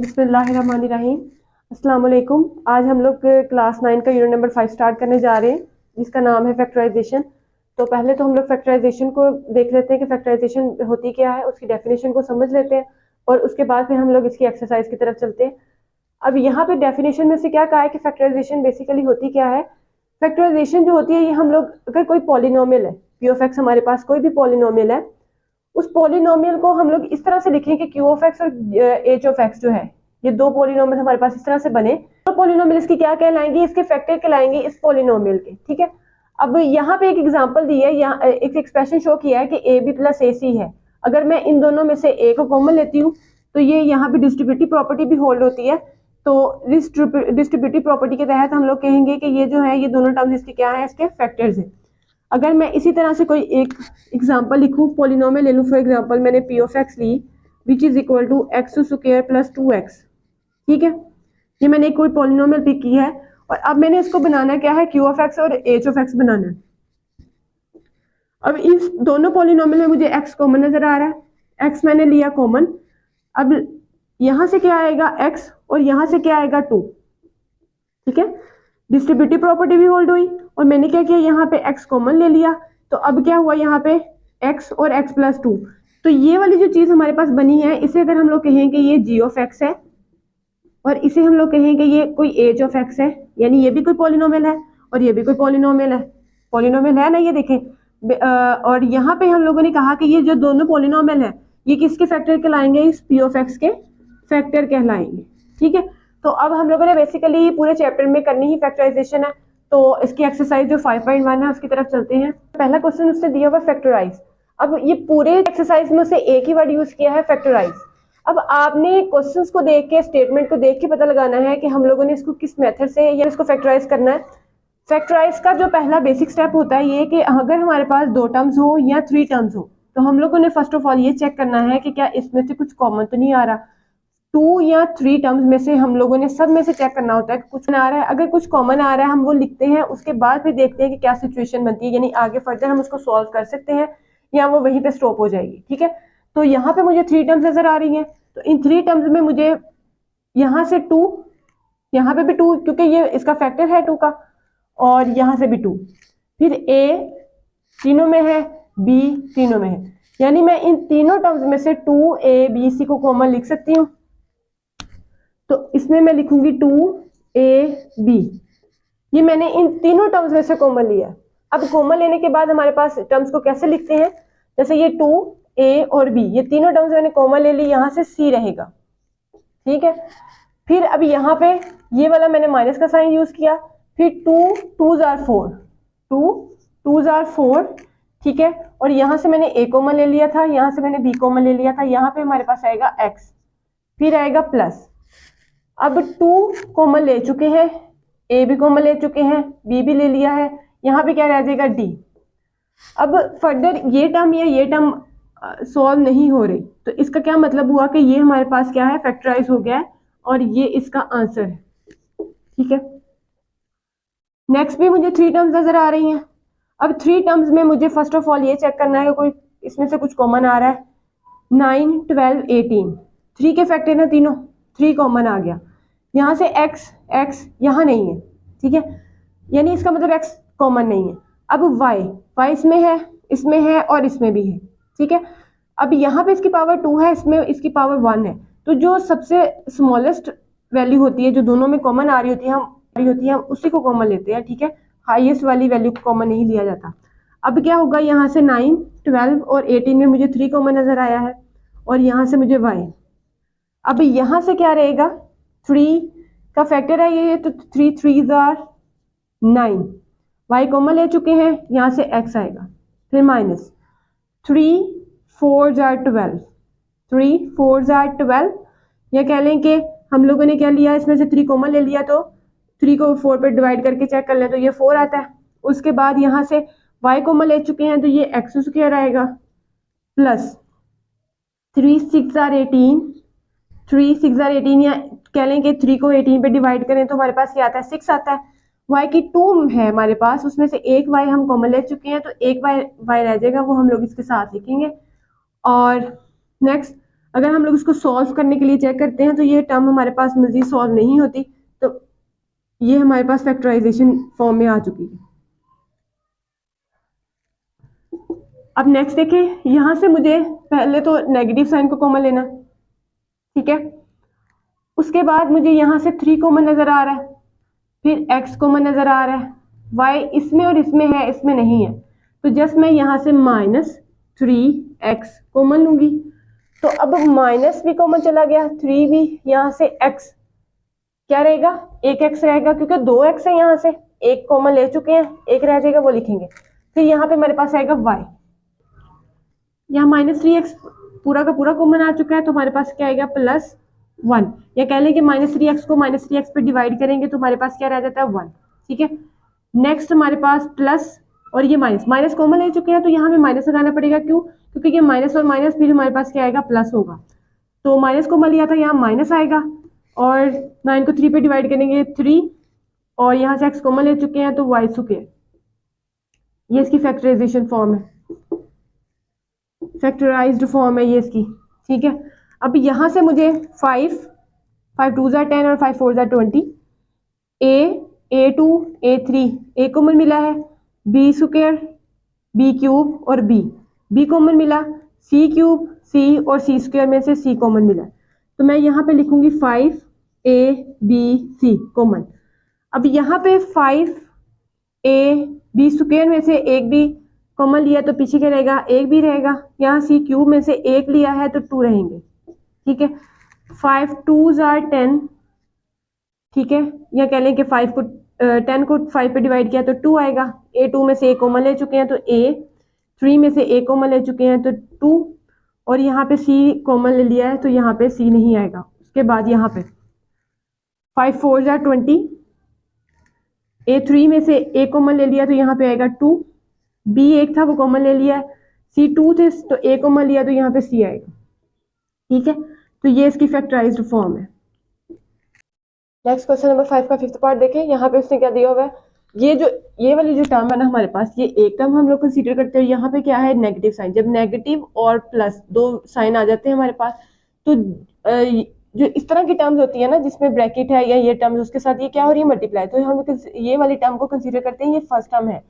बिस्मिल्लाहिर्रहमानिर्रहीम। अस्सलाम वालेकुम। आज हम लोग क्लास 9 का यूनिट नंबर 5 स्टार्ट करने जा रहे हैं, जिसका नाम है फैक्टराइजेशन। तो पहले तो हम लोग फैक्टराइजेशन को देख लेते हैं कि फैक्टराइजेशन होती क्या है, उसकी डेफिनेशन को समझ लेते हैं और उसके बाद फिर हम लोग इसकी एक्सरसाइज की तरफ चलते हैं। अब यहाँ पे डेफिनेशन में से क्या कहा है कि फैक्टराइजेशन बेसिकली होती क्या है। फैक्टराइजेशन जो होती है, ये हम लोग अगर कोई पॉलिनोमियल है, पी ऑफ एक्स, हमारे पास कोई भी पॉलिनोमियल है, उस पॉलिनोमियल को हम लोग इस तरह से लिखें कि क्यू ऑफ एक्स और एच ऑफ एक्स जो है, ये दो पॉलिनोमियल हमारे पास इस तरह से बने। तो पॉलिनोमियल इसकी क्या कहलाएंगे, इसके फैक्टर कहलाएंगे इस पॉलिनोमियल के। ठीक है। अब यहाँ पे एक एग्जांपल दी है, यहाँ एक एक्सप्रेशन शो किया है कि ए बी प्लस ए सी है। अगर मैं इन दोनों में से ए को कॉमन लेती हूँ तो ये यहाँ पे डिस्ट्रीब्यूटिव प्रॉपर्टी भी होल्ड होती है। तो डिस्ट्रीब्यूटिव प्रॉपर्टी के तहत हम लोग कहेंगे कि ये जो है, ये दोनों टर्म्स इसके क्या है, इसके फैक्टर्स हैं। अगर मैं इसी तरह से कोई एक एग्जांपल लिखूं, पॉलिनोमियल ले लूं, फॉर एग्जांपल मैंने पी ऑफ एक्स ली which is equal to x square plus 2x। ठीक है, ये मैंने कोई पॉलिनोमियल पिक की है और अब मैंने इसको बनाना क्या है, क्यू ऑफ एक्स और एच ऑफ एक्स बनाना है। अब इस दोनों पॉलिनोमियल में मुझे x कॉमन नजर आ रहा है, x मैंने लिया कॉमन। अब यहां से क्या आएगा x और यहां से क्या आएगा 2। ठीक है, डिस्ट्रीब्यूटिव प्रॉपर्टी भी होल्ड हुई और मैंने क्या किया, यहाँ पे x कॉमन ले लिया। तो अब क्या हुआ, यहाँ पे x और x प्लस 2। तो ये वाली जो चीज हमारे पास बनी है, इसे अगर हम लोग कहें कि ये g ऑफ x है और इसे हम लोग कहें कि ये कोई h ऑफ x है, यानी ये भी कोई पॉलिनोमियल है और ये भी कोई पॉलिनोमियल है। पॉलिनोमियल है ना, ये देखें। और यहाँ पे हम लोगों ने कहा कि ये जो दोनों पॉलिनोमियल है, ये किसके फैक्टर कहलाएंगे, इस p ऑफ x के फैक्टर कहलाएंगे। ठीक है, तो अब हम लोगों ने बेसिकली पूरे चैप्टर में करनी ही फैक्टराइजेशन है। तो इसकी एक्सरसाइज जो 5.1 है उसकी तरफ चलते हैं। पहला क्वेश्चन उससे दिया हुआ फैक्टराइज। अब ये पूरे एक्सरसाइज में उसे एक ही वर्ड यूज किया है, फैक्टराइज। अब आपने क्वेश्चंस को देख के, स्टेटमेंट को देख के पता लगाना है कि हम लोगों ने इसको किस मेथड से या इसको फैक्टराइज करना है। फैक्टराइज का जो पहला बेसिक स्टेप होता है ये कि अगर हमारे पास 2 टर्म्स हो या 3 टर्म्स हो, तो हम लोगों ने फर्स्ट ऑफ ऑल ये चेक करना है कि क्या इसमें से कुछ कॉमन तो नहीं आ रहा। 2 या 3 टर्म्स में से हम लोगों ने सब में से चेक करना होता है कि कुछ आ रहा है। अगर कुछ कॉमन आ रहा है हम वो लिखते हैं, उसके बाद फिर देखते हैं कि क्या सिचुएशन बनती है, यानी आगे फर्दर हम उसको सॉल्व कर सकते हैं या वो वहीं पे स्टॉप हो जाएगी। ठीक है, तो यहाँ पे मुझे 3 टर्म्स नजर आ रही हैं। तो इन 3 टर्म्स में मुझे यहाँ से 2, यहाँ पे भी 2 क्योंकि ये इसका फैक्टर है 2 का, और यहाँ से भी 2, फिर a तीनों में है, b तीनों में है, यानी मैं इन तीनों टर्म्स में से 2a b c को कॉमन लिख सकती हूँ। तो इसमें मैं लिखूंगी 2ab, ये मैंने इन तीनों टर्म्स में से कॉमन लिया। अब कॉमन लेने के बाद हमारे पास टर्म्स को कैसे लिखते हैं, जैसे ये 2a और b, ये तीनों टर्म्स मैंने कॉमन ले ली, यहाँ से c रहेगा। ठीक है, फिर अब यहाँ पे ये वाला मैंने माइनस का साइन यूज किया, फिर 2 2s are 4, 2 2s are 4। ठीक है, और यहाँ से मैंने a कॉमन ले लिया था, यहाँ से मैंने b कॉमन ले लिया था, यहाँ पे हमारे पास आएगा x, फिर आएगा प्लस। अब 2 कॉमन ले चुके हैं, a भी कॉमन ले चुके हैं, b भी ले लिया है, यहाँ पे क्या रह जाएगा d। अब फर्दर ये टर्म या ये टर्म सॉल्व नहीं हो रही, तो इसका क्या मतलब हुआ कि ये हमारे पास क्या है, फैक्टराइज हो गया है और ये इसका आंसर है। ठीक है, नेक्स्ट भी मुझे 3 टर्म्स नजर आ रही हैं। अब 3 टर्म्स में मुझे फर्स्ट ऑफ ऑल ये चेक करना है कि कोई इसमें से कुछ कॉमन आ रहा है। 9 12 18, 3 के फैक्टर हैं तीनों, 3 कॉमन आ गया। यहाँ से x यहाँ नहीं है। ठीक है, यानी इसका मतलब x कॉमन नहीं है। अब y इसमें है और इसमें भी है। ठीक है, अब यहाँ पे इसकी पावर 2 है, इसमें इसकी पावर 1 है। तो जो सबसे स्मॉलेस्ट वैल्यू होती है, जो दोनों में कॉमन आ रही होती है हम उसी को कॉमन लेते हैं। ठीक है, हाईएस्ट वाली वैल्यू को कॉमन नहीं लिया जाता। अब क्या होगा, यहाँ से 9 12 और 18 में मुझे 3 कॉमन नजर आया है और यहाँ से मुझे y। अब यहाँ से क्या रहेगा, 3 का फैक्टर है ये, तो 3 3s are 9, y कॉमन ले चुके हैं, यहाँ से x आएगा, फिर minus 3 4s are 12, 3 4s are 12, या कह लें कि हम लोगों ने क्या लिया, इसमें से 3 कॉमन ले लिया, तो 3 को 4 पे डिवाइड करके चेक कर लें तो ये 4 आता है। उसके बाद यहाँ से y कॉमन ले चुके हैं तो ये x स्क्वायर आएगा, प्लस 3 6 are 18, 3 6 are 18, या कह लें कि 3 को 18 पे डिवाइड करें तो हमारे पास क्या आता है, 6 आता है। y की 2 है हमारे पास, उसमें से एक y हम कॉमन ले चुके हैं, तो एक y रह जाएगा, वो हम लोग इसके साथ लिखेंगे। और नेक्स्ट, अगर हम लोग इसको सॉल्व करने के लिए चेक करते हैं तो ये टर्म हमारे पास मजीद सॉल्व नहीं होती, तो ये हमारे पास फैक्टराइजेशन फॉर्म में आ चुकी है। अब नेक्स्ट देखें, यहां से मुझे पहले तो नेगेटिव साइन को कॉमन लेना, ठीक है। उसके बाद मुझे यहाँ से 3 कॉमन नजर आ रहा है, फिर x कॉमन नजर आ रहा है, y इसमें और इसमें है, इसमें नहीं है, तो जस्ट मैं यहाँ से -3x कॉमन लूंगी। तो अब माइनस भी कॉमन चला गया, 3 भी, यहाँ से x क्या रहेगा, एक x रहेगा, क्योंकि 2x है, यहाँ से एक कॉमन ले चुके हैं, एक रह जाएगा, वो लिखेंगे। फिर यहाँ पे हमारे पास आएगा y, यहाँ -3x पूरा का पूरा कॉमन आ चुका है, तो हमारे पास क्या आएगा +1, या कह लें कि -3x को -3x पे डिवाइड करेंगे तो हमारे पास क्या रह जाता है 1, ठीक है। नेक्स्ट हमारे पास प्लस और ये माइनस, माइनस कॉमन ले चुके हैं तो यहाँ पे माइनस लगाना पड़ेगा, क्यों, क्योंकि ये माइनस और माइनस फिर हमारे पास क्या आएगा प्लस होगा, तो माइनस कॉमन लिया था, यहाँ माइनस आएगा, और 9 को 3 पे डिवाइड करेंगे 3, और यहाँ से x कॉमन ले चुके हैं तो y स्क्वायर, ये इसकी फैक्टराइजेशन फॉर्म है, फैक्टराइज्ड फॉर्म है ये इसकी, ठीक है। अब यहाँ से मुझे 5 2 10 और 5 4 20, a2 a3 a कॉमन मिला है, b स्क्वायर b क्यूब और b कॉमन मिला, c क्यूब c और c स्क्वायर में से c कॉमन मिला, तो मैं यहाँ पे लिखूंगी 5a b c कॉमन। अब यहाँ पे 5a b स्क्वायर में से एक भी कॉमन लिया तो पीछे क्या रहेगा, एक भी रहेगा, यहाँ c क्यूब में से एक लिया है तो 2 रहेंगे, ठीक है। 5 2 10, ठीक है, या कह लें कि 5 को 10 को 5 पे डिवाइड किया तो 2 आएगा, a2 में से a कॉमन ले चुके हैं तो a3 में से a कॉमन ले चुके हैं तो 2, और यहाँ पे c कॉमन ले लिया है तो यहाँ पे c नहीं आएगा। उसके बाद यहाँ पे 5 4 20, a3 में से a कॉमन ले लिया तो यहाँ पे आएगा 2, b एक था वो कॉमन ले लिया है, c 2 थे तो a कॉमन लिया तो यहाँ पे c आएगा, ठीक है। तो ये इसकी फैक्टराइज्ड फॉर्म है। नेक्स्ट क्वेश्चन नंबर 5 का 5th पार्ट देखें, यहाँ पे उसने क्या दिया हुआ है, ये वाली जो टर्म है ना हमारे पास, ये एक टर्म हम लोग कंसीडर करते हैं, यहाँ पे क्या है नेगेटिव साइन, जब नेगेटिव और प्लस दो साइन आ जाते हैं हमारे पास, तो जो इस तरह की टर्म्स होती है ना जिसमें ब्रैकेट है या ये टर्म्स, उसके साथ ये क्या हो रही है मल्टीप्लाई, तो हम ये वाली टर्म को कंसीडर करते हैं, ये फर्स्ट टर्म है,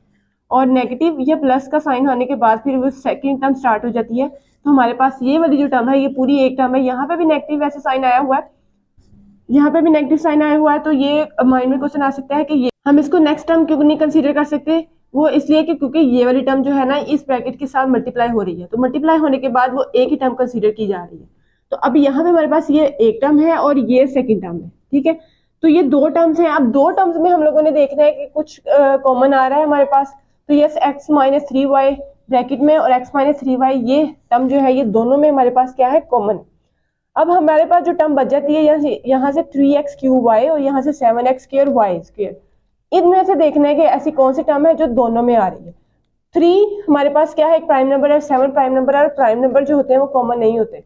और नेगेटिव या प्लस का साइन आने के बाद फिर वो सेकंड टर्म स्टार्ट हो जाती है, तो हमारे पास ये वाली जो टर्म है ये पूरी एक टर्म है। यहाँ पे भी नेगेटिव ऐसे साइन आया हुआ है, यहाँ पे भी नेगेटिव साइन आया हुआ है, तो ये माइंड में क्वेश्चन आ सकता है कि ये हम इसको नेक्स्ट टर्म क्यों नहीं कंसीडर कर सकते, वो इसलिए कि क्योंकि ये वाली टर्म जो है ना इस ब्रैकेट के साथ मल्टीप्लाई हो रही है, तो मल्टीप्लाई होने के बाद वो एक ही टर्म कंसीडर की जा रही है, तो अब यहाँ पे हमारे पास ये एक टर्म है और ये सेकेंड टर्म है, ठीक है। तो ये दो टर्म्स हैं, अब दो टर्म्स में हम लोगों ने देखना है कि कुछ कॉमन आ रहा है हमारे पास, तो यस x - 3y ब्रैकेट में और x - 3y ये टर्म जो है ये दोनों में हमारे पास क्या है कॉमन। अब हमारे पास जो टर्म बच जाती है यहाँ से 3x क्यूब y और यहाँ से 7x स्क्वायर y स्क्वायर, इनमें से देखना है कि ऐसी कौन सी टर्म है जो दोनों में आ रही है। 3 हमारे पास क्या है एक प्राइम नंबर है, 7 प्राइम नंबर है, और प्राइम नंबर जो होते हैं वो कॉमन नहीं होते।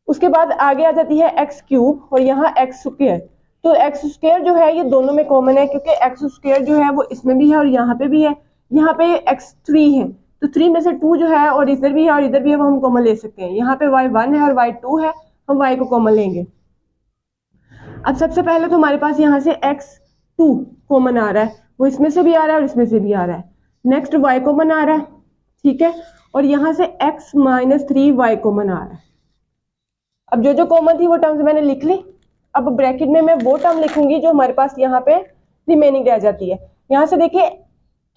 उसके बाद आगे आ जाती है x क्यूब और यहाँ x स्क्वायर, तो x स्क्वायर जो है ये दोनों में कॉमन है, क्योंकि x स्क्वायर जो है वो इसमें भी है और यहाँ पे भी है, यहाँ पे x3 है, तो 3 में से 2 जो है और इधर भी है और इधर भी है वो हम कॉमन ले सकते हैं। यहाँ पे y1 है और y2 है, हम y को कॉमन लेंगे। अब सबसे पहले तो हमारे पास यहाँ से x2 कॉमन आ रहा है, वो इसमें से भी आ रहा है और इसमें से भी आ रहा है। नेक्स्ट y कॉमन आ रहा है, ठीक है, और यहाँ से x - 3y कॉमन आ रहा है। अब जो जो कॉमन थी वो टर्म्स मैंने लिख ली, अब ब्रैकेट में मैं वो टर्म लिखूंगी जो हमारे पास यहाँ पे रिमेनिंग रह जाती है। यहाँ से देखिए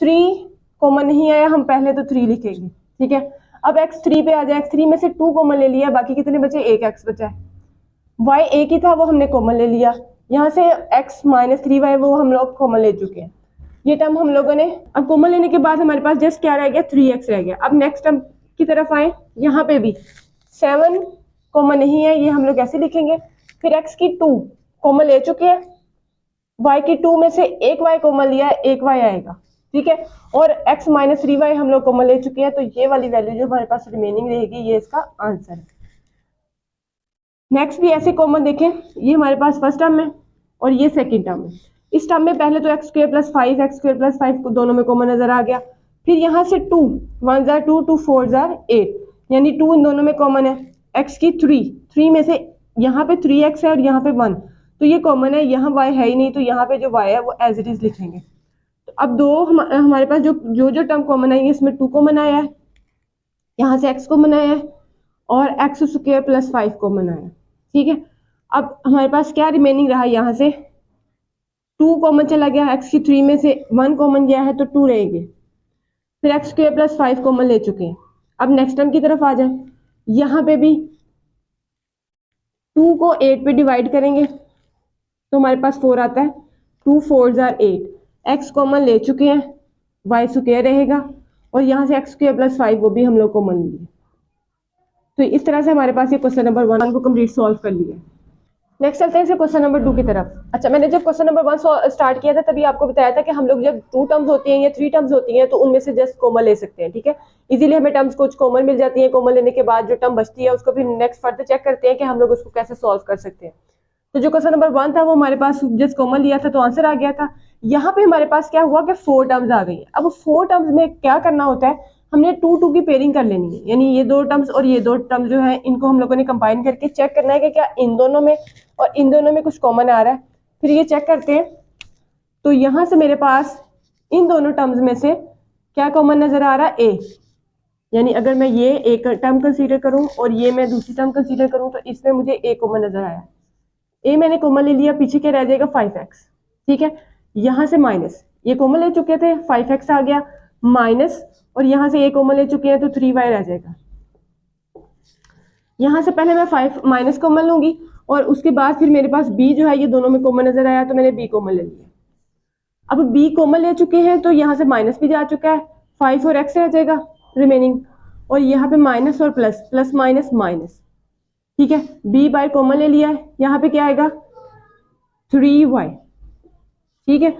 3 कॉमन नहीं आया, हम पहले तो 3 लिखेंगे, ठीक है। अब x3 पे आ जाए, x3 में से 2 कॉमन ले लिया, बाकी कितने बचे, एक x बचा है, y एक ही था वो हमने कॉमन ले लिया, यहाँ से x - 3y वो हम लोग कॉमन ले चुके हैं, ये टर्म हम लोगों ने। अब कॉमन लेने के बाद हमारे पास जस्ट क्या रह गया, 3x रह गया। अब नेक्स्ट टर्म की तरफ आए, यहाँ पे भी 7 कॉमन नहीं है, ये हम लोग ऐसे लिखेंगे। फिर x की 2 कॉमन ले चुके हैं, y की 2 में से एक y कॉमन लिया है, एक y आएगा, ठीक है, और x - 3y हम लोग कॉमन ले चुके हैं, तो ये वाली वैल्यू जो हमारे पास रिमेनिंग रहेगी ये इसका आंसर है। नेक्स्ट भी ऐसे कॉमन देखें, ये हमारे पास फर्स्ट टर्म है और ये सेकंड टर्म है। इस टर्म में पहले तो x² + 5 x² + 5 दोनों में कॉमन नजर आ गया, फिर यहाँ से 2 1 2 2 4 8, यानी 2 इन दोनों में कॉमन है, एक्स की थ्री में से यहाँ पे 3x है और यहाँ पे 1, तो ये कॉमन है, यहाँ y है ही नहीं, तो यहाँ पे जो y है वो एज इट इज लिखेंगे। तो अब दो हमारे पास जो टर्म कॉमन आई है, इसमें 2 कॉमन आया है, यहाँ से x कॉमन आया है और एक्स स्क्वायर प्लस 5 कॉमन आया है। ठीक है, अब हमारे पास क्या रिमेनिंग रहा, यहाँ से 2 कॉमन चला गया, एक्स की 3 में से 1 कॉमन गया है तो 2 रहेंगे, फिर एक्स स्क्वायर प्लस 5 कॉमन ले चुके हैं। अब नेक्स्ट टर्म की तरफ आ जाए, यहाँ पे भी 2 को 8 पे डिवाइड करेंगे तो हमारे पास 4 आता है, 2 4 जार 8, एक्स कॉमन ले चुके हैं, वाई स्क्वायर रहेगा और यहाँ से एक्स स्क्वायर प्लस 5 वो भी हम लोग कॉमन लिए। तो इस तरह से हमारे पास ये क्वेश्चन नंबर 1 को कंप्लीट सॉल्व कर लिया। नेक्स्ट चलते हैं क्वेश्चन नंबर 2 की तरफ। अच्छा, मैंने जब क्वेश्चन नंबर 1 स्टार्ट किया था तभी आपको बताया था कि हम लोग जब 2 टर्म्स होती हैं या 3 टर्म्स होती हैं तो उनमें से जस्ट कॉमन ले सकते हैं। ठीक है, इजीली हमें टर्म्स कुछ कॉमन मिल जाती है, कॉमन लेने के बाद जो टर्म बचती है उसको फिर नेक्स्ट फर्दर चेक करते हैं कि हम लोग उसको कैसे सॉल्व कर सकते हैं। तो जो क्वेश्चन नंबर 1 था वो हमारे पास जस्ट कॉमन लिया था तो आंसर आ गया था। यहाँ पे हमारे पास क्या हुआ कि 4 टर्म्स आ गई है। अब 4 टर्म्स में क्या करना होता है, हमने 2 की पेयरिंग कर लेनी है, यानी ये 2 टर्म्स और ये 2 टर्म्स जो है इनको हम लोगों ने कंबाइन करके चेक करना है कि क्या इन दोनों में और इन दोनों में कुछ कॉमन आ रहा है। फिर ये चेक करते हैं, तो यहाँ से मेरे पास इन दोनों टर्म्स में से क्या कॉमन नजर आ रहा है, ए, यानी अगर मैं ये एक टर्म कंसीडर करूं और ये मैं दूसरी टर्म कंसीडर करूं तो इसमें मुझे ए कॉमन नजर आया। ए मैंने कॉमन ले लिया, पीछे क्या रह जाएगा 5x। ठीक है, यहाँ से माइनस, ये कॉमन ले चुके थे 5x आ गया माइनस, और यहाँ से ए कॉमन ले चुके हैं तो 3y रह जाएगा। यहाँ से पहले मैं 5 माइनस कॉमन लूंगी और उसके बाद फिर मेरे पास b जो है ये दोनों में कॉमन नजर आया तो मैंने b कॉमन ले लिया। अब b कॉमन ले चुके हैं तो यहाँ से माइनस भी जा चुका है, 5 और x रह जाएगा रिमेनिंग, और यहाँ पे माइनस और प्लस, प्लस माइनस माइनस। ठीक है, b बाय कॉमन ले लिया है, यहाँ पे क्या आएगा 3y। ठीक है,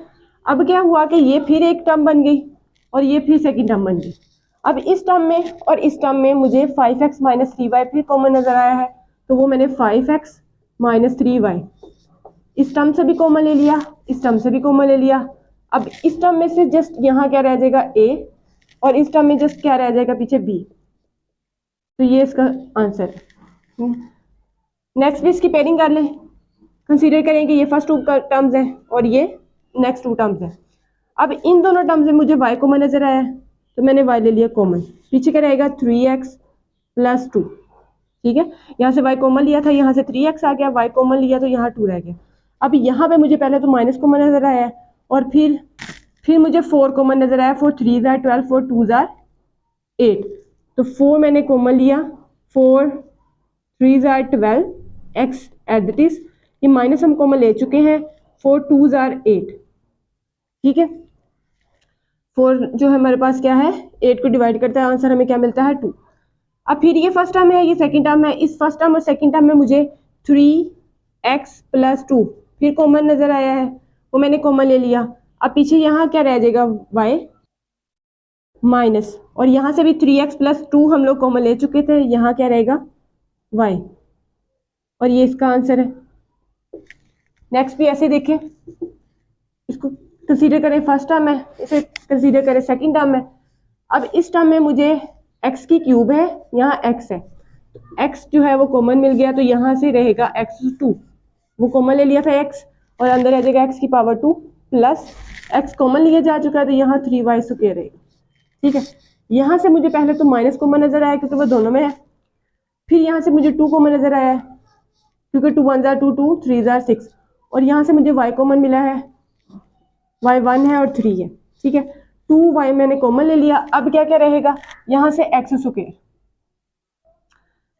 अब क्या हुआ कि ये फिर एक टर्म बन गई और ये फिर सेकंड टर्म बन गई। अब इस टर्म में और इस टर्म में मुझे 5x माइनस 3y फिर कॉमन नजर आया है, तो वो मैंने 5x माइनस 3y इस टर्म से भी कॉमन ले लिया, इस टर्म से भी कॉमन ले लिया। अब इस टर्म में से जस्ट यहाँ क्या रह जाएगा a और इस टर्म में जस्ट क्या रह जाएगा पीछे b, तो ये इसका आंसर है। नेक्स्ट भी इसकी पेयरिंग कर लें, कंसीडर करें कि ये फर्स्ट 2 टर्म्स हैं और ये नेक्स्ट 2 टर्म्स हैं। अब इन दोनों टर्म्स में मुझे y कॉमन नजर आया है तो मैंने y ले लिया कॉमन, पीछे क्या रहेगा 3x प्लस 2। ठीक है, यहाँ से y कॉमन लिया था, यहाँ से 3x आ गया, y कॉमन लिया तो यहाँ 2 रह गया। अब यहाँ पे मुझे पहले तो माइनस कॉमन नजर आया है और फिर मुझे 4 कॉमन नजर आया, 4 3 जार 12, 4 2 जार 8, तो 4 मैंने कॉमन लिया, 4 3 jar 12, x at that is, ये माइनस हम कॉमन ले चुके हैं, 4 2 जार 8। ठीक है, 4 जो है हमारे पास क्या है 8 को डिवाइड करता है, आंसर हमें क्या मिलता है 2। अब फिर ये फर्स्ट टर्म है, ये सेकंड टर्म है, इस फर्स्ट टर्म और सेकंड टर्म में मुझे 3x प्लस 2 फिर कॉमन नजर आया है, वो मैंने कॉमन ले लिया। अब पीछे यहाँ क्या रह जाएगा y माइनस, और यहाँ से भी 3x प्लस 2 हम लोग कॉमन ले चुके थे, यहाँ क्या रहेगा y, और ये इसका आंसर है। नेक्स्ट भी ऐसे देखें, इसको कंसीडर करें फर्स्ट टर्म है, इसे कंसीडर करें सेकंड टर्म है। अब इस टर्म में मुझे x की क्यूब है, यहाँ x है, x जो है वो कॉमन मिल गया तो यहाँ से रहेगा x2, वो कॉमन ले लिया था x और अंदर रह जाएगा x की पावर 2 प्लस x कॉमन लिया जा चुका है तो यहाँ 3y स्क्वायर रहेगा। ठीक है, यहाँ से मुझे पहले तो माइनस कॉमन नजर आया क्योंकि वो दोनों में है, फिर यहाँ से मुझे 2 कॉमन नजर आया है क्योंकि 2 1 जार 2 2 3 जार 6, और यहाँ से मुझे y कॉमन मिला है, y 1 है और 3 है। ठीक है, 2y मैंने कॉमन ले लिया। अब क्या क्या रहेगा, यहाँ से x स्क्वायर,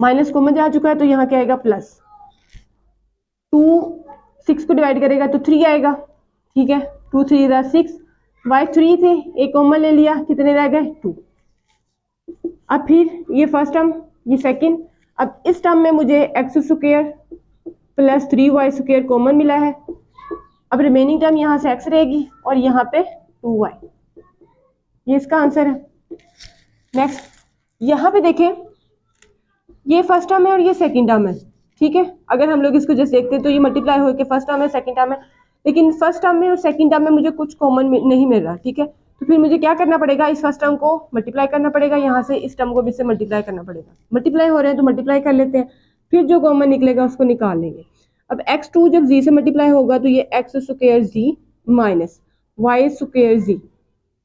माइनस कॉमन जा चुका है तो यहाँ क्या आएगा प्लस, 2 6 को डिवाइड करेगा तो 3 आएगा। ठीक है, 2 3 जार 6, y 3 थे, एक कॉमन ले लिया, कितने रह गए 2। अब फिर ये फर्स्ट टर्म, ये सेकंड, अब इस टर्म में मुझे x square plus 3y square common मिला है। अब रिमेनिंग टर्म यहाँ से x रहेगी और यहाँ पे 2y, ये इसका आंसर है। नेक्स्ट यहाँ पे देखें, ये फर्स्ट टर्म है और ये सेकंड टर्म है। ठीक है, अगर हम लोग इसको जैसे देखते हैं तो ये मल्टीप्लाई होकर फर्स्ट टर्म है सेकंड टर्म है, लेकिन फर्स्ट टर्म में और सेकंड टर्म में मुझे कुछ कॉमन नहीं मिल रहा। ठीक है, तो फिर मुझे क्या करना पड़ेगा, इस फर्स्ट टर्म को मल्टीप्लाई करना पड़ेगा, यहाँ से इस टर्म को भी इससे मल्टीप्लाई करना पड़ेगा। मल्टीप्लाई हो रहे हैं तो मल्टीप्लाई कर लेते हैं, फिर जो कॉमन निकलेगा उसको निकाल लेंगे। अब x2 जब z से मल्टीप्लाई होगा तो ये x square z minus y square z,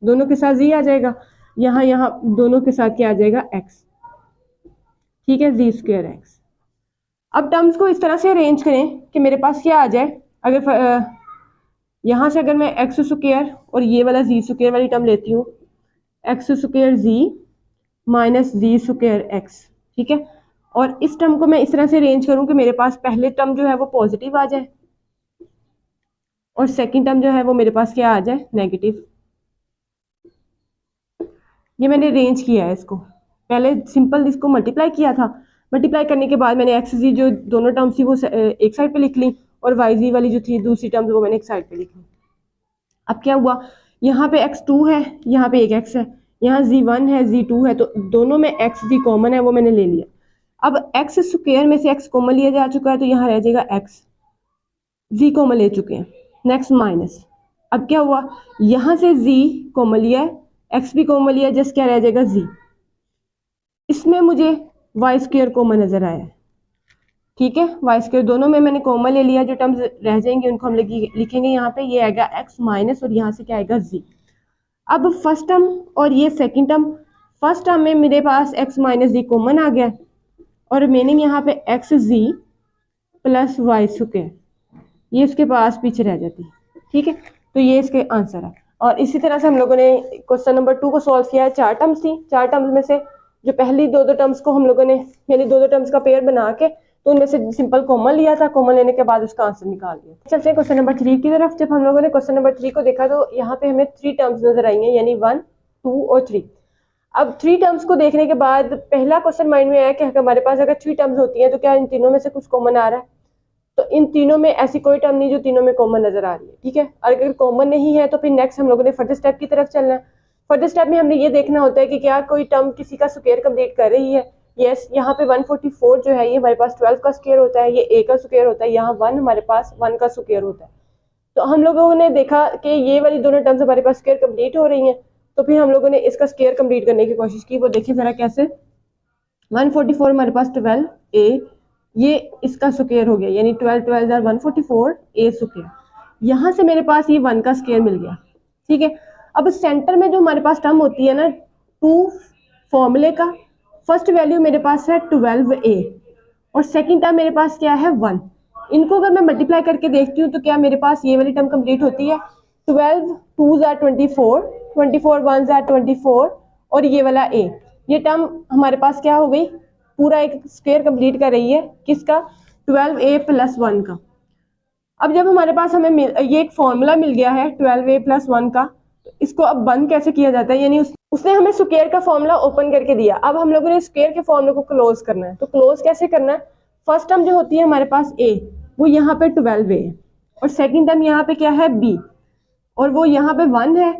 दोनों के साथ z आ जाएगा, यहाँ यहाँ दोनों के साथ क्या आ जाएगा x, ठीक है, z स्क्वायर x। अब टर्म्स को इस तरह से अरेंज करें कि मेरे पास क्या आ जाए, अगर यहाँ से अगर मैं एक्स स्क्वायर और ये वाला जी स्क्वायर वाली टर्म लेती हूँ, एक्स स्क्वायर जी माइनस जी स्क्वायर एक्स, ठीक है, और इस टर्म को मैं इस तरह से अरेंज करूँ कि मेरे पास पहले टर्म जो है वो पॉजिटिव आ जाए और सेकंड टर्म जो है वो मेरे पास क्या आ जाए, नेगेटिव। ये मैंने अरेंज किया है इसको, पहले सिंपल इसको मल्टीप्लाई किया था, मल्टीप्लाई करने के बाद मैंने एक्स जी जो दोनों टर्म्स थी वो एक साइड पे लिख ली और वाई जी वाली जो थी दूसरी टर्म वो मैंने एक साइड पे लिख ली। अब क्या हुआ, यहाँ पे x2 है, यहाँ पे एक x है, यहाँ z1 है z2 है, तो दोनों में x z कॉमन है वो मैंने ले लिया। अब x स्क्वायर में से x कॉमन लिया जा चुका है तो यहाँ रह जाएगा x, z कॉमन ले चुके हैं, नेक्स्ट माइनस। अब क्या हुआ, यहाँ से z कॉमन लिया है, x भी कॉमन लिया, जस्ट क्या रह जाएगा z, इसमें मुझे y स्क्वायर कॉमन नजर आया है, ठीक है, वाई स्क्वायर दोनों में मैंने कॉमन ले लिया, जो टर्म्स रह जाएंगे उनको हम लिखेंगे यहाँ पे, ये आएगा x माइनस और यहाँ से क्या आएगा z। अब फर्स्ट टर्म और ये सेकंड टर्म, फर्स्ट टर्म में मेरे पास x माइनस जी कॉमन आ गया और रिमेनिंग यहाँ पे एक्स जी प्लस वाई स्क्वायर, ये इसके पास पीछे रह जाती है, ठीक है, तो ये इसके आंसर है। और इसी तरह से हम लोगों ने क्वेश्चन नंबर 2 को सॉल्व किया है, 4 टर्म्स थी, 4 टर्म्स में से जो पहली दो टर्म्स को हम लोगों ने यानी दो टर्म्स का पेयर बना के तो उनमें से सिंपल कॉमन लिया था, कॉमन लेने के बाद उसका आंसर निकाल दिया। चलते हैं क्वेश्चन नंबर 3 की तरफ। जब हम लोगों ने क्वेश्चन नंबर 3 को देखा तो यहाँ पे हमें 3 टर्म्स नजर आई हैं, यानी 1, 2 और 3। अब 3 टर्म्स को देखने के बाद पहला क्वेश्चन माइंड में आया कि हमारे पास अगर 3 टर्म्स होती हैं तो क्या इन तीनों में से कुछ कॉमन आ रहा है, तो इन तीनों में ऐसी कोई टर्म नहीं जो तीनों में कॉमन नजर आ रही है, ठीक है। और अगर कॉमन नहीं है तो फिर नेक्स्ट हम लोगों ने फर्दर स्टेप की तरफ चलना है। फर्दर स्टेप में हमने ये देखना होता है कि क्या कोई टर्म किसी का स्क्वायर कंप्लीट कर रही है। यस, यहाँ पे 144 जो है ये हमारे पास 12 का स्क्वायर होता है, ये a का स्क्वायर होता है, यहाँ 1 हमारे पास 1 का स्क्वायर होता है। तो हम लोगों ने देखा कि ये वाली दोनों टर्म्स हमारे पास स्क्वायर कंप्लीट हो रही हैं, तो फिर हम लोगों ने इसका स्क्वायर कंप्लीट करने की कोशिश की। वो देखिए जरा कैसे, 144 हमारे पास 12a, ये इसका स्क्वायर हो गया, यानी 12 12 144 a स्क्वायर, यहाँ से मेरे पास ये 1 का स्क्वायर मिल गया, ठीक है। अब सेंटर में जो हमारे पास टर्म होती है ना 2 फॉर्मूले का, फर्स्ट वैल्यू मेरे पास है 12a और सेकंड टर्म मेरे पास क्या है 1। इनको अगर मैं मल्टीप्लाई करके देखती हूँ तो क्या मेरे पास ये वाली टर्म कंप्लीट होती है, 12 2s are 24, 24 1s are 24 और ये वाला a, ये टर्म हमारे पास क्या हो गई, पूरा एक स्क्वायर कंप्लीट कर रही है, किसका, 12a प्लस 1 का। अब जब हमारे पास हमें ये एक फॉर्मूला मिल गया है 12a प्लस 1 का, तो इसको अब बंद कैसे किया जाता है, यानी उसने हमें स्क्वायर का फॉर्मूला ओपन करके दिया, अब हम लोगों ने स्क्वायर के फॉर्मूले को क्लोज करना है। तो क्लोज कैसे करना है, फर्स्ट टर्म जो होती है हमारे पास a, वो यहाँ पे 12a है और सेकेंड टर्म यहाँ पे क्या है b और वो यहाँ पे 1 है,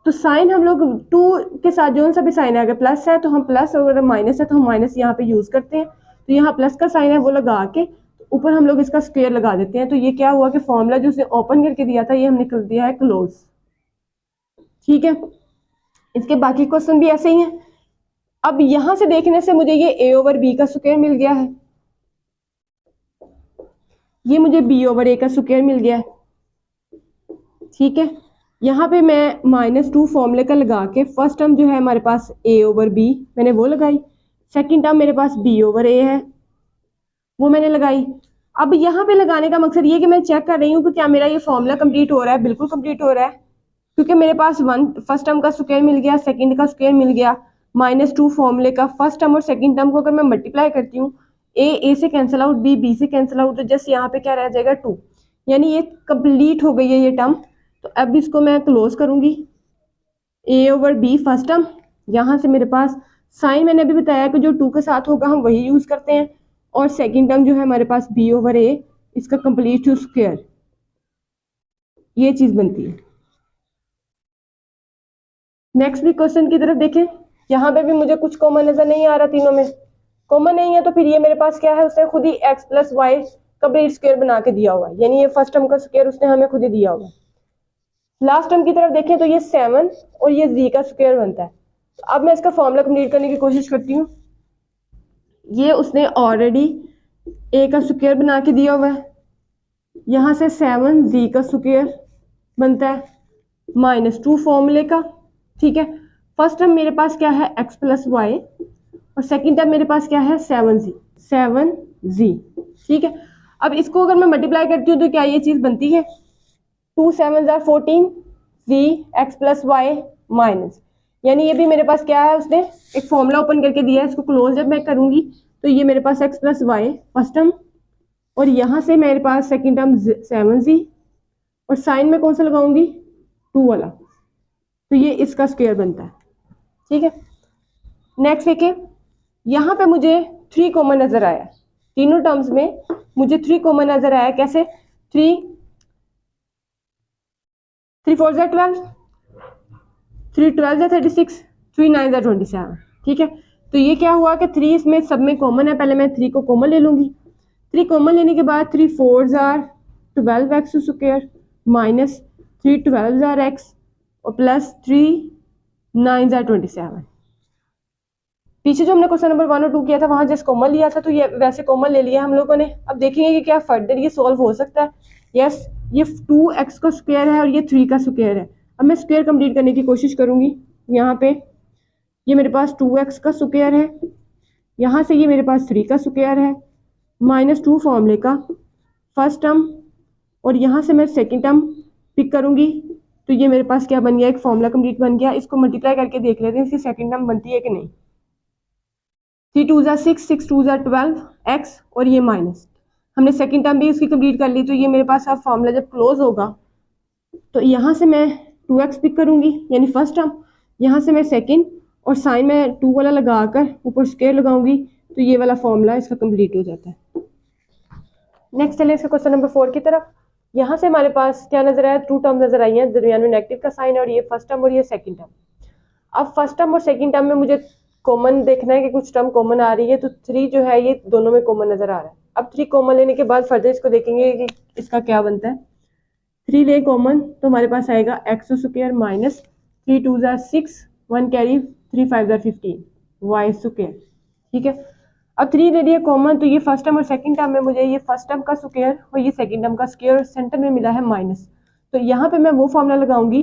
तो साइन हम लोग 2 के साथ जो सा भी साइन है, अगर प्लस है तो हम प्लस और अगर माइनस है तो हम माइनस यहाँ पे यूज करते हैं। तो यहाँ प्लस का साइन है वो लगा के ऊपर हम लोग इसका स्क्वायर लगा देते हैं, तो ये क्या हुआ कि फॉर्मूला जो उसने ओपन करके दिया था ये हमने कर दिया है क्लोज, ठीक है। इसके बाकी क्वेश्चन भी ऐसे ही हैं। अब यहां से देखने से मुझे ये a ओवर b का स्क्वायर मिल गया है, ये मुझे b ओवर a का स्क्वायर मिल गया है, ठीक है। यहाँ पे मैं -2 फॉर्मूले का लगा के फर्स्ट टर्म जो है हमारे पास a ओवर b मैंने वो लगाई, सेकंड टर्म मेरे पास b ओवर a है वो मैंने लगाई। अब यहाँ पे लगाने का मकसद ये कि मैं चेक कर रही हूँ कि क्या मेरा ये फॉर्मूला कंप्लीट हो रहा है, बिल्कुल कंप्लीट हो रहा है, क्योंकि मेरे पास फर्स्ट टर्म का स्क्वायर मिल गया, सेकंड का स्क्वायर मिल गया, -2 फॉर्मूले का फर्स्ट टर्म और सेकंड टर्म को अगर मैं मल्टीप्लाई करती हूँ, a से कैंसिल आउट, b से कैंसिल आउट, तो जस्ट यहाँ पे क्या रह जाएगा 2, यानी ये कंप्लीट हो गई है ये टर्म। तो अब इसको मैं क्लोज करूंगी, a over b first term, यहाँ से मेरे पास साइन मैंने अभी बताया कि जो 2 के साथ होगा हम वही यूज करते हैं, और सेकंड टर्म जो है हमारे पास b ओवर a, इसका कंप्लीट स्क्वायर, ये चीज बनती है। नेक्स्ट भी क्वेश्चन की तरफ देखें, यहाँ पे भी मुझे कुछ कॉमन नजर नहीं आ रहा, तीनों में कॉमन नहीं है, तो फिर ये मेरे पास क्या है, उसने खुद ही x plus y complete square बना के दिया हुआ है, यानी ये फर्स्ट टर्म का स्क्वायर उसने हमें खुद ही दिया हुआ है। लास्ट टर्म की तरफ देखें तो ये 7 और ये z का स्क्वायर बनता है। तो अब मैं इसका फॉर्मूला कंप्लीट करने की कोशिश करती हूँ। ये उसने ऑलरेडी a का स्क्वायर बना के दिया हुआ है, यहाँ से 7 z का स्क्वायर बनता है -2 फॉर्मूले का। ठीक है, फर्स्ट टर्म मेरे पास क्या है x प्लस वाई, और सेकेंड टर्म मेरे पास क्या है 7z। ठीक है, अब इसको अगर मैं मल्टीप्लाई करती हूँ तो क्या ये चीज़ बनती है, 2 7 14 z x plus y minus, यानी ये भी मेरे पास क्या है, उसने एक फॉर्मूला ओपन करके दिया है, इसको क्लोज जब मैं करूंगी तो ये मेरे पास x plus y first term, और यहाँ से मेरे पास सेकेंड टर्म 7z, और साइन में कौन सा लगाऊंगी 2 वाला, तो ये इसका स्क्वायर बनता है। ठीक है, नेक्स्ट देखिए, यहाँ पे मुझे 3 कॉमन नजर आया, तीनों टर्म्स में मुझे 3 कॉमन नजर आया। कैसे, 3 4 12, 3 12 36, 3 9 27। ठीक है, तो ये क्या हुआ कि 3 इसमें सब में कॉमन है, पहले मैं 3 को कॉमन ले लूंगी। 3 कॉमन लेने के बाद 3 4 12x स्क्वायर माइनस 3 12 x और प्लस 3 9 27। पीछे जो हमने क्वेश्चन नंबर 1 और 2 किया था वहां जैसे कॉमन लिया था, तो ये वैसे कॉमन ले लिया हम लोगों ने। अब देखेंगे कि क्या फर्दर ये सॉल्व हो सकता है। यस, ये 2x का स्क्वायर है और ये 3 का स्क्वायर है। अब मैं स्क्वायर कंप्लीट करने की कोशिश करूंगी। यहाँ पे ये मेरे पास 2x का स्क्वायर है, यहाँ से ये मेरे पास 3 का स्क्वायर है, -2 फॉर्मूले का फर्स्ट टर्म, और यहाँ से मैं सेकेंड टर्म पिक करूंगी, तो ये मेरे पास क्या बन गया, एक फॉर्मूला कंप्लीट बन गया। इसको मल्टीप्लाई करके देख लेते हैं इसकी सेकेंड टर्म बनती है कि नहीं। 3 2 6, 6 2 12 x, और ये माइनस, हमने सेकेंड टर्म भी इसकी कंप्लीट कर ली। तो ये मेरे पास अब फॉर्मूला जब क्लोज होगा तो यहाँ से मैं 2x पिक करूंगी यानी फर्स्ट टर्म, यहाँ से मैं सेकेंड, और साइन में 2 वाला लगाकर ऊपर स्क्वायर लगाऊंगी, तो ये वाला फॉर्मूला इसका कंप्लीट हो जाता है। नेक्स्ट चले इसका क्वेश्चन नंबर 4 की तरफ। यहाँ से हमारे पास क्या नजर आया, 2 टर्म नजर आई है, दरमियान में नेगेटिव का साइन है, और ये फर्स्ट टर्म और ये सेकेंड टर्म। अब फर्स्ट टर्म और सेकेंड टर्म में मुझे कॉमन देखना है कि कुछ टर्म कॉमन आ रही है, तो 3 जो है ये दोनों में कॉमन नजर आ रहा है। अब 3 कॉमन लेने के बाद फर्दर इसको देखेंगे कि इसका क्या बनता है। 3 ले कॉमन तो हमारे पास आएगा x square minus 3 2 6, 1 carry 3 5 15 y square. ठीक है, अब 3 ले लिया कॉमन, तो ये फर्स्ट टर्म और सेकंड टर्म में मुझे ये फर्स्ट टर्म का स्क्वायर और ये सेकंड टर्म का स्क्वायर सेंटर में मिला है माइनस, तो यहाँ पे मैं वो फॉर्मूला लगाऊंगी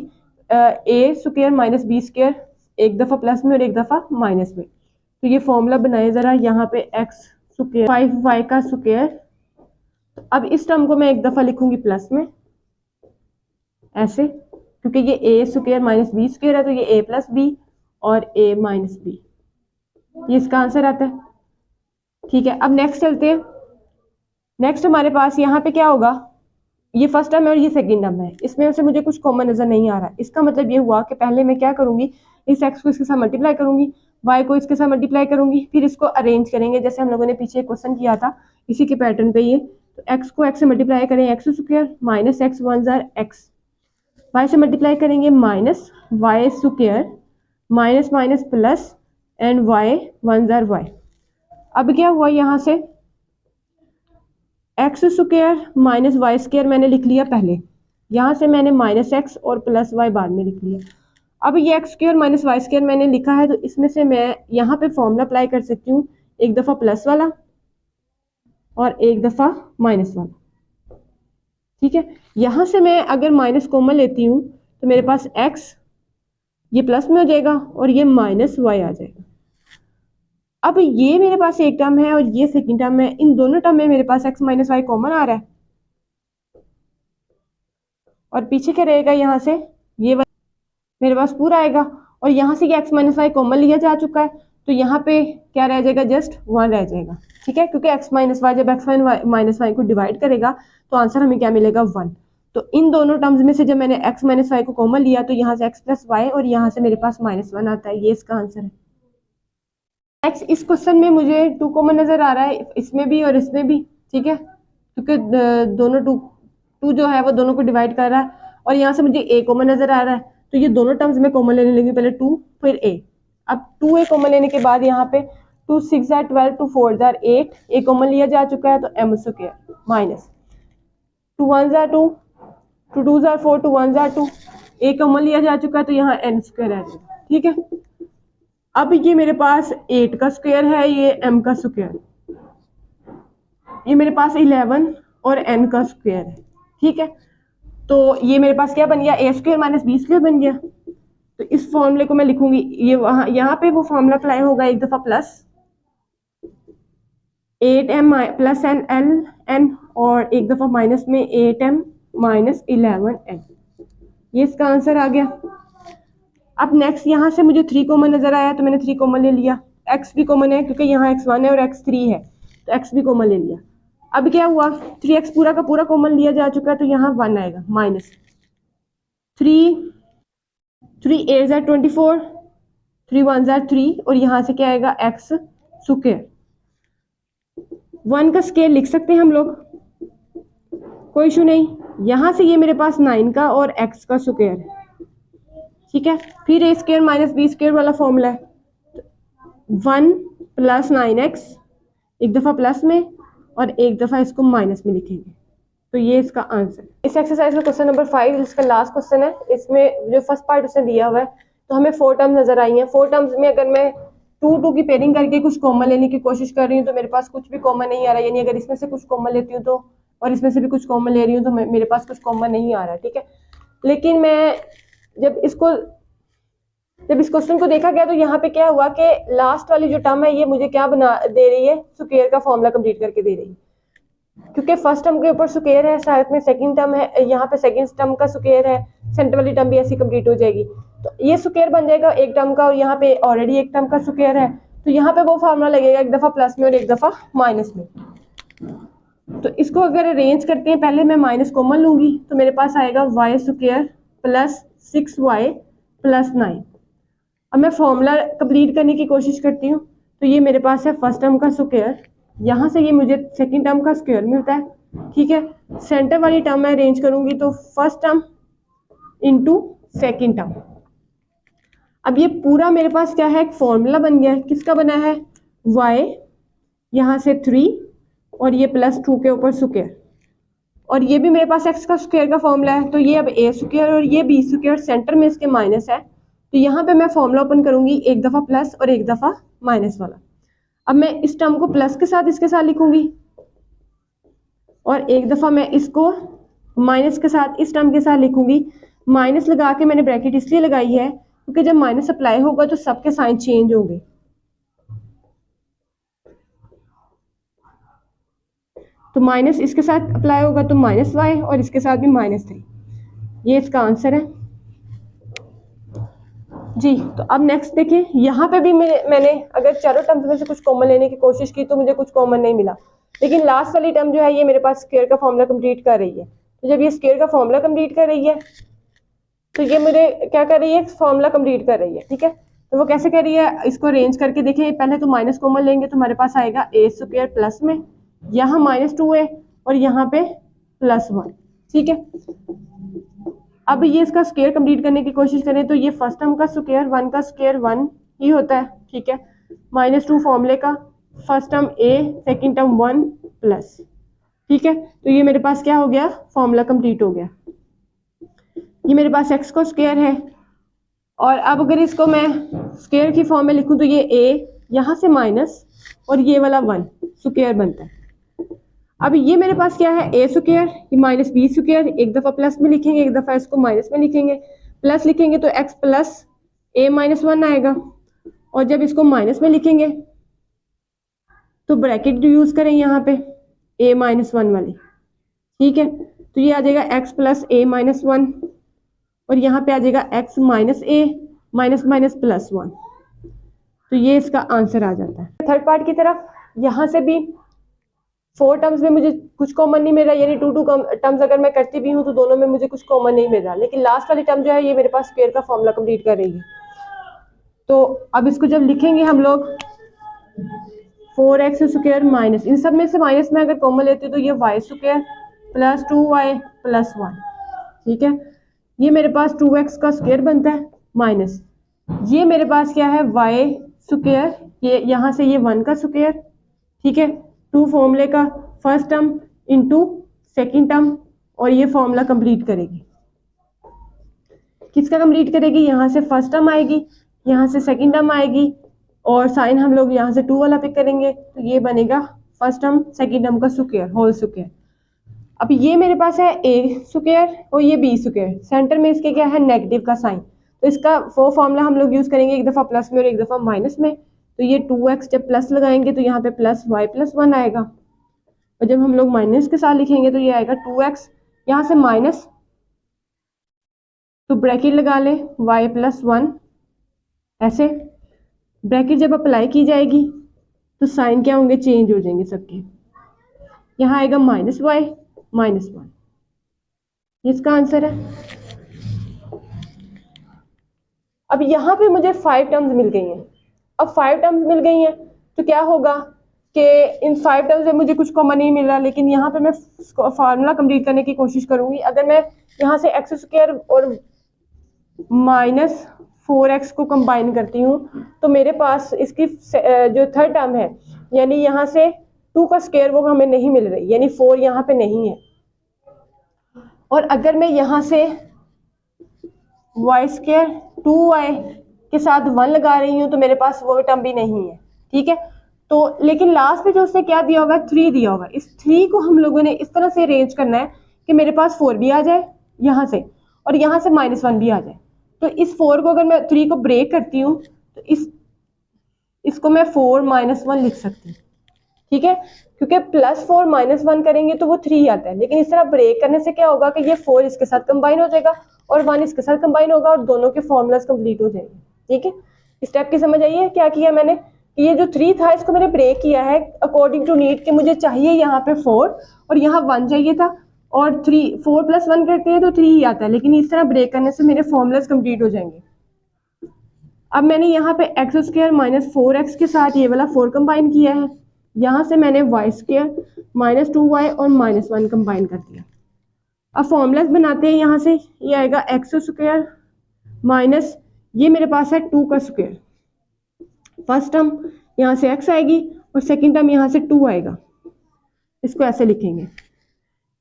a square minus b square, एक दफ़ा प्लस में और एक दफ़ा माइनस में। तो ये फॉर्मूला बनाए ज़रा, यहाँ पे x स्क्वायर 5y का स्क्वायर, अब इस टर्म को मैं एक दफ़ा लिखूंगी प्लस में ऐसे, क्योंकि ये a square minus b square है, तो ये a प्लस बी और a माइनस बी, ये इसका आंसर आता है। ठीक है, अब नेक्स्ट चलते हैं। नेक्स्ट हमारे पास यहाँ पे क्या होगा, ये फर्स्ट टर्म है और ये सेकंड टर्म है, इसमें से मुझे कुछ कॉमन नजर नहीं आ रहा। इसका मतलब ये हुआ कि पहले मैं क्या करूंगी, इस x को इसके साथ मल्टीप्लाई करूंगी, y को इसके साथ मल्टीप्लाई करूंगी, फिर इसको अरेंज करेंगे जैसे हम लोगों ने पीछे क्वेश्चन किया था इसी के पैटर्न पे। ये तो x को x से मल्टीप्लाई करें x square minus x 1 x, y से मल्टीप्लाई करेंगे minus y square minus minus plus and y 1 y। अब क्या हुआ, यहाँ से x square minus y square मैंने लिख लिया पहले, यहाँ से मैंने माइनस एक्स और प्लस वाई बाद में लिख लिया। अब ये x square minus y square मैंने लिखा है, तो इसमें से मैं यहाँ पे फॉर्मूला अप्लाई कर सकती हूँ, एक दफ़ा प्लस वाला और एक दफ़ा माइनस वाला। ठीक है, यहाँ से मैं अगर माइनस कॉमन लेती हूँ तो मेरे पास एक्स ये प्लस में हो जाएगा और ये माइनस वाई आ जाएगा। अब ये मेरे पास एक टर्म है और ये सेकंड टर्म है, इन दोनों टर्म में मेरे पास x माइनस वाई कॉमन आ रहा है, और पीछे क्या रहेगा, यहाँ से ये मेरे पास पूरा आएगा, और यहाँ से x माइनस वाई कॉमन लिया जा चुका है, तो यहाँ पे क्या रह जाएगा, जस्ट 1 रह जाएगा। ठीक है, क्योंकि x माइनस वाई जब x माइनस वाई को डिवाइड करेगा तो आंसर हमें क्या मिलेगा 1। तो इन दोनों टर्म्स में से जब मैंने x माइनस वाई को कॉमन लिया तो यहाँ से x प्लस वाई और यहाँ से मेरे पास -1 आता है, ये इसका आंसर है। नेक्स्ट इस क्वेश्चन में मुझे 2 कॉमन नजर आ रहा है, इसमें भी और इसमें भी। ठीक है, क्योंकि दोनों 2 जो है वो दोनों को डिवाइड कर रहा है, और यहाँ से मुझे a कॉमन नजर आ रहा है, तो ये दोनों टर्म्स में कॉमन लेने लगी, पहले 2 फिर a। अब 2a कॉमन लेने के बाद यहाँ पे 2 6 12, 2 4 8, a कॉमन लिया जा चुका है, तो m स्क्वायर माइनस 2 1 2, 2 2 4, 2 1 2, ए कॉमन लिया जा चुका है तो यहाँ n स्क्वायर आ जाएगा, ठीक है। अब ये मेरे पास 8 का स्क्वायर है, ये m का स्क्वायर, ये मेरे पास 11 और n का स्क्वायर है, ठीक है। तो ये मेरे पास क्या बन गया, ए स्क्वायर माइनस बी स्क्वायर बन गया। तो इस फॉर्मूले को मैं लिखूंगी, ये वहां यहाँ पे वो फॉर्मूला अप्लाई होगा एक दफा, प्लस 8m प्लस n और एक दफा माइनस में 8m माइनस 11n। ये इसका आंसर आ गया। अब नेक्स्ट यहाँ से मुझे 3 कॉमन नजर आया तो मैंने 3 कॉमन ले लिया, x भी कॉमन है क्योंकि यहाँ x1 है और x3 है, तो x भी कॉमन ले लिया। अब क्या हुआ, 3x पूरा का पूरा कॉमन लिया जा चुका है तो यहाँ 1 आएगा, माइनस 3 8 ज़ा 24, 3 1 ज़ा 3 और यहाँ से क्या आएगा x स्क्वायर। 1 का स्क्वायर लिख सकते हैं हम लोग, कोई इशू नहीं। यहाँ से ये मेरे पास 9 का और x का स्क्वायर है, ठीक है। फिर ए स्क्वायर माइनस बी स्क्वायर वाला फॉर्मूला है, 1 प्लस 9x, एक दफ़ा प्लस में और एक दफ़ा इसको माइनस में लिखेंगे, तो ये इसका आंसर। इस एक्सरसाइज का क्वेश्चन नंबर 5 इसका लास्ट क्वेश्चन है। इसमें जो फर्स्ट पार्ट उसने दिया हुआ है, तो हमें 4 टर्म्स नजर आई हैं। 4 टर्म्स में अगर मैं 2 की पेयरिंग करके कुछ कॉमन लेने की कोशिश कर रही हूँ तो मेरे पास कुछ भी कॉमन नहीं आ रहा, यानी अगर इसमें से कुछ कॉमन लेती हूँ तो, और इसमें से भी कुछ कॉमन ले रही हूँ तो मेरे पास कुछ कॉमन नहीं आ रहा, ठीक है। लेकिन मैं जब इस क्वेश्चन को देखा गया तो यहाँ पे क्या हुआ कि लास्ट वाली जो टर्म है ये मुझे क्या बना दे रही है, स्क्वायर का फॉर्मूला कंप्लीट करके दे रही है, क्योंकि फर्स्ट टर्म के ऊपर स्क्वायर है, साथ में सेकंड टर्म है, यहाँ पे सेकंड टर्म का स्क्वायर है, सेंटर वाली टर्म भी ऐसी कंप्लीट हो जाएगी, तो ये स्क्वायर बन जाएगा एक टर्म का और यहाँ पे ऑलरेडी एक टर्म का स्क्वायर है, तो यहाँ पे वो फार्मूला लगेगा एक दफा प्लस में और एक दफा माइनस में। तो इसको अगर अरेंज करते हैं, पहले मैं माइनस कॉमन लूंगी तो मेरे पास आएगा Y square plus 6y plus 9। अब मैं फॉर्मूला कंप्लीट करने की कोशिश करती हूँ, तो ये मेरे पास है फर्स्ट टर्म का स्क्वायर, यहाँ से ये मुझे सेकंड टर्म का स्क्वायर मिलता है, ठीक है। सेंटर वाली टर्म मैं अरेंज करूंगी तो first term into second term. अब ये पूरा मेरे पास क्या है, एक फॉर्मूला बन गया है, किसका बना है, y यहाँ से 3 और ये प्लस 2 के ऊपर स्क्वायर, और ये भी मेरे पास x का स्क्वायर का फॉर्मूला है, तो ये अब a स्क्वायर और ये b स्क्वायर, सेंटर में इसके माइनस है, तो यहाँ पे मैं फॉर्मूला ओपन करूंगी, एक दफा प्लस और एक दफा माइनस वाला। अब मैं इस टर्म को प्लस के साथ इसके साथ लिखूंगी और एक दफा मैं इसको माइनस के साथ इस टर्म के साथ लिखूंगी। माइनस लगा के मैंने ब्रैकेट इसलिए लगाई है क्योंकि जब माइनस अप्लाई होगा तो सबके साइन चेंज होंगे, तो माइनस इसके साथ अप्लाई होगा तो माइनस वाई और इसके साथ भी -3। ये इसका आंसर है जी। तो अब नेक्स्ट देखिए, यहाँ पे भी मैंने अगर चारों टर्म्स में से कुछ कॉमन लेने की कोशिश की तो मुझे कुछ कॉमन नहीं मिला, लेकिन लास्ट वाली टर्म जो है ये मेरे पास स्क्वायर का फॉर्मूला कंप्लीट कर रही है। तो जब ये स्क्वायर का फॉर्मूला कंप्लीट कर रही है तो ये मुझे क्या कर रही है, फॉर्मूला कंप्लीट कर रही है, ठीक है। तो वो कैसे कर रही है, इसको अरेंज करके देखिए, पहले तो माइनस कॉमन लेंगे तो हमारे पास आएगा ए स्क्वायर प्लस में, यहाँ -2 है और यहाँ पे +1, ठीक है। अब ये इसका स्क्वायर कंप्लीट करने की कोशिश करें तो ये फर्स्ट टर्म का स्क्वायर 1 का स्क्वायर 1 ही होता है, ठीक है। -2 फॉर्मूले का, first term a second term 1 plus, ठीक है। तो ये मेरे पास क्या हो गया, फॉर्मूला कंप्लीट हो गया। ये मेरे पास x का स्क्वायर है, और अब अगर इसको मैं स्क्वायर की फॉर्म में लिखूं तो ये a यहाँ से माइनस और ये वाला 1 स्क्वायर बनता है। अब ये मेरे पास क्या है, ए स्क्वायर, ये माइनस बी स्क्वायर, एक दफा प्लस में लिखेंगे एक दफा इसको माइनस में लिखेंगे, प्लस लिखेंगे तो x प्लस a -1 आएगा, और जब इसको माइनस में लिखेंगे तो ब्रैकेट यूज करें यहाँ पे a -1 वाली, ठीक है। तो ये आ जाएगा x प्लस a -1 और यहाँ पे आ जाएगा x minus a minus minus +1, तो ये इसका आंसर आ जाता है। थर्ड पार्ट की तरफ, यहाँ से भी 4 टर्म्स में मुझे कुछ कॉमन नहीं मिल रहा, यानी 2 टर्म्स अगर मैं करती भी हूँ तो दोनों में मुझे कुछ कॉमन नहीं मिल रहा, लेकिन लास्ट वाली टर्म जो है ये मेरे पास स्क्वायर का फॉर्मूला कंप्लीट कर रही है। तो अब इसको जब लिखेंगे हम लोग 4x स्क्वायर माइनस, इन सब में से माइनस में अगर कॉमन लेते तो ये y square plus 2y plus 1, ठीक है। ये मेरे पास 2x का स्क्वायर बनता है माइनस, ये मेरे पास क्या है, y स्क्वायर, ये यहाँ से ये 1 का स्क्वायर, ठीक है। 2 फॉर्मूले का, first term into second term, और ये फॉर्मूला कंप्लीट करेगी। किसका कंप्लीट करेगी, यहाँ से फर्स्ट टर्म आएगी, यहाँ से सेकंड टर्म आएगी, और साइन हम लोग यहाँ से 2 वाला पिक करेंगे, तो ये बनेगा फर्स्ट टर्म सेकंड टर्म का स्क्वायर, होल स्क्वायर। अब ये मेरे पास है ए स्क्वायर और ये बी स्क्वायर, सेंटर में इसके क्या है, नेगेटिव का साइन, तो इसका वो फॉर्मूला हम लोग यूज करेंगे, एक दफा प्लस में और एक दफा माइनस में। तो ये 2x जब प्लस लगाएंगे तो यहाँ पे प्लस y प्लस 1 आएगा, और जब हम लोग माइनस के साथ लिखेंगे तो ये आएगा 2x, यहाँ से माइनस, तो ब्रैकेट लगा ले y प्लस 1, ऐसे ब्रैकेट जब अप्लाई की जाएगी तो साइन क्या होंगे, चेंज हो जाएंगे सबके, यहाँ आएगा माइनस y माइनस 1, इसका आंसर है। अब यहाँ पे मुझे 5 टर्म्स मिल गई हैं। अब 5 टर्म्स मिल गई हैं तो क्या होगा कि इन 5 टर्म्स में मुझे कुछ कॉमन नहीं मिल रहा, लेकिन यहाँ पे मैं फार्मूला कंप्लीट करने की कोशिश करूंगी। अगर मैं यहाँ से एक्स स्क्वायर और माइनस 4x को कंबाइन करती हूँ तो मेरे पास इसकी जो थर्ड टर्म है, यानी यहाँ से 2 का स्क्वायर वो हमें नहीं मिल रही, यानी 4 यहाँ पे नहीं है। और अगर मैं यहाँ से वाई स्क्वायर 2y के साथ 1 लगा रही हूँ तो मेरे पास वो टर्म भी नहीं है, ठीक है। तो लेकिन लास्ट में जो उसने क्या दिया होगा, 3 दिया होगा। इस 3 को हम लोगों ने इस तरह से अरेंज करना है कि मेरे पास 4 भी आ जाए यहाँ से, और यहाँ से -1 भी आ जाए। तो इस 4 को अगर मैं 3 को ब्रेक करती हूँ तो इसको मैं 4 -1 लिख सकती हूँ, ठीक है, क्योंकि +4 -1 करेंगे तो वो 3 आता है, लेकिन इस तरह ब्रेक करने से क्या होगा कि ये 4 इसके साथ कंबाइन हो जाएगा और 1 इसके साथ कंबाइन होगा और दोनों के फॉर्मूलाज कंप्लीट हो जाएंगे, ठीक है। स्टेप की समझ आई है क्या किया मैंने, कि ये जो 3 था इसको मैंने ब्रेक किया है अकॉर्डिंग टू नीड, कि मुझे चाहिए यहाँ पे 4 और यहाँ 1 चाहिए था, और 4 + 1 करते हैं तो 3 ही आता है, लेकिन इस तरह ब्रेक करने से मेरे फॉर्मूलाज कंप्लीट हो जाएंगे। अब मैंने यहाँ पे एक्स स्क्वायर -4x के साथ ये वाला 4 कंबाइन किया है, यहाँ से मैंने वाई स्क्वायर -2y और -1 कंबाइन कर दिया। अब फॉर्मूलाज बनाते हैं, यहाँ से ये आएगा एक्स स्क्वायर माइनस, ये मेरे पास है 2 का स्क्वायर, फर्स्ट टर्म यहाँ से x आएगी और सेकंड टर्म यहाँ से 2 आएगा, इसको ऐसे लिखेंगे।